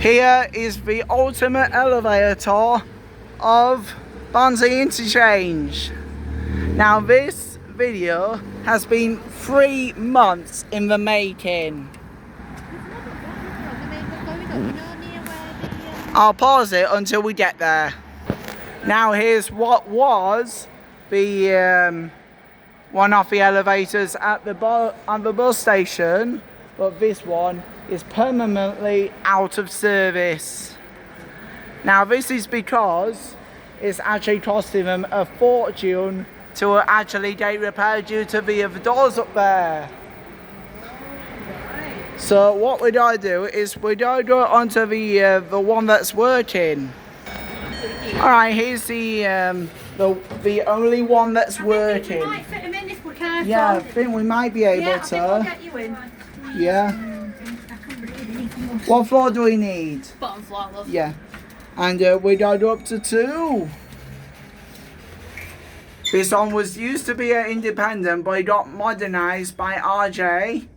Here is the ultimate elevator of Barnsley Interchange. Now this video has been 3 months in the making. I'll pause it until we get there. Now here's what was the one of the elevators at the bus station, but this one is permanently out of service. Now this is because it's actually costing them a fortune to actually get repaired due to the other doors up there. So what we gotta do is we gotta go onto the one that's working. Alright, here's the only one that's working. We might fit him in if we're careful. Yeah, I think we might be able to. We'll get you in. Yeah. What floor do we need? Bottom floor, love. Yeah. And we gotta go up to 2. This one was used to be an independent, but it got modernised by RJ.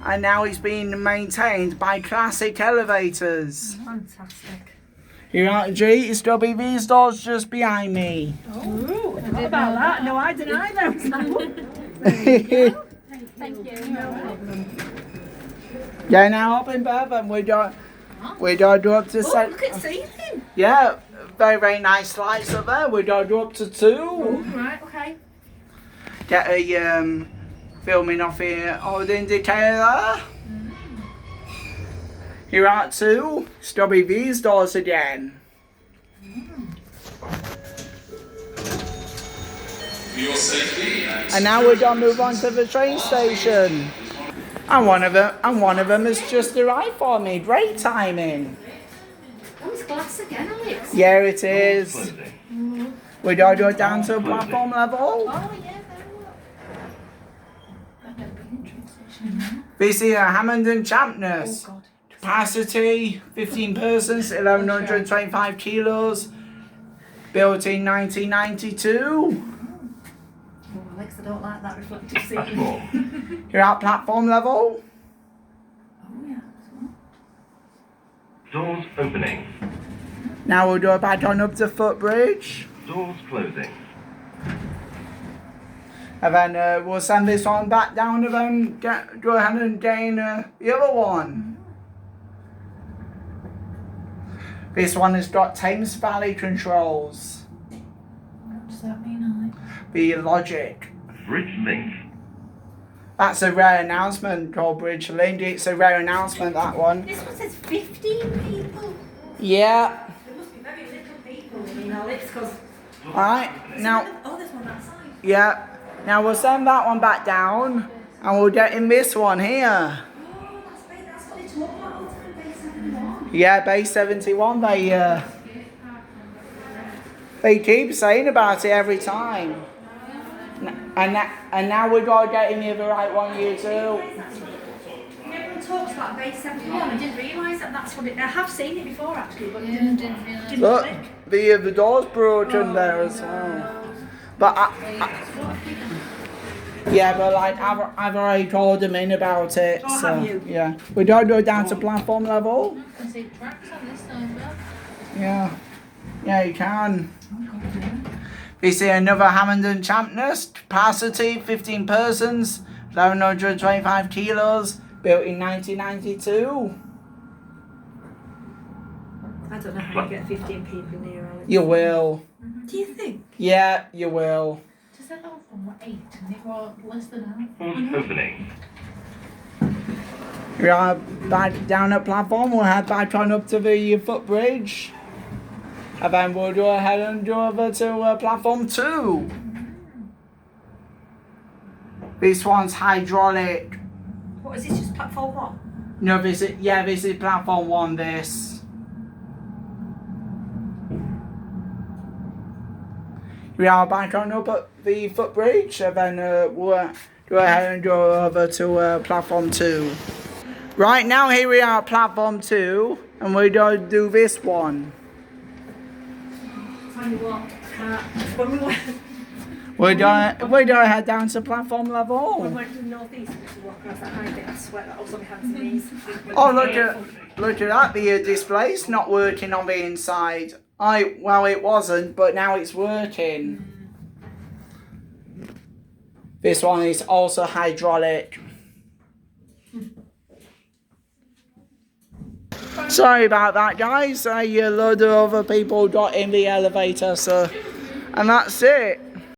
And now it's being maintained by Classic Elevators. Fantastic. Here at G, it's gonna be these doors just behind me. Oh, what about that? No, I deny those. Thank you. Yeah, now up in Bevan, we don't go up to Oh, look at ceiling. Yeah, very, very nice lights up there. We don't go up to 2. Oh, right, okay. Get a filming off here old indicator there. Here at 2, it's gonna be these doors again. For your safety And now we're gonna move on to the train station. And one of them has just arrived for me. Great timing. Oh, it's glass again, Alex. Yeah, it is. We gotta go down to platform level. Oh, yeah, This is a Hammond and Champness. Oh, God. Capacity 15 persons, 1125 kilos. Built in 1992. Oh, Alex, I don't like that reflective ceiling. You're at platform level. Oh, yeah. Doors opening. Now we'll go back on up the footbridge. Doors closing. And then we'll send this one back down and then go ahead and gain the other one. This one has got Thames Valley controls. What does that mean, Alex? The Logic. Bridge link. That's a rare announcement called Bridge Link. It's a rare announcement, that one. This one says 15 people. Yeah. There must be very little people, I mean, Alex, because... Alright, now, Oh, there's one that side. yeah. Now we'll send that one back down and we'll get in this one here. Oh, that's what they talk about all the time, base 71. Yeah, base 71, they keep saying about it every time. And now we've got to get in the right one here too. Everyone talks about base 71. I didn't realise that that's what it... I have seen it before, actually, but didn't realise. Look, the door's broken there as well. But yeah, but like I've already called them in about it. Oh, so have you? yeah, we don't go down to platform level. I can see tracks on this side, well. Yeah, you can. We see another Hammond and Champness, capacity 15 persons, 1125 kilos, built in 1992. I don't know how you get 15 people in here, Alex. You will. Do you think? Yeah, you will. Just that off from 8 and it was less than half. Doors opening. We are back down at platform. We'll head back on up to the footbridge. And then we'll go ahead and go over to platform 2. This one's hydraulic. What, is this just platform 1? No, this is platform 1, this. We are back on up at the footbridge, and then we'll go ahead and go over to platform 2. Right now, here we are at platform 2, and we're going to do this one. Tell you what, when we went... We're gonna head down to platform level. When we went to the northeast, we used to walk across that high bit of sweat that was on my hands and knees. Oh, look at look at that, the display's not working on the inside. Well, it wasn't, but now it's working. This one is also hydraulic. Sorry about that, guys. A load of other people got in the elevator, so, and that's it.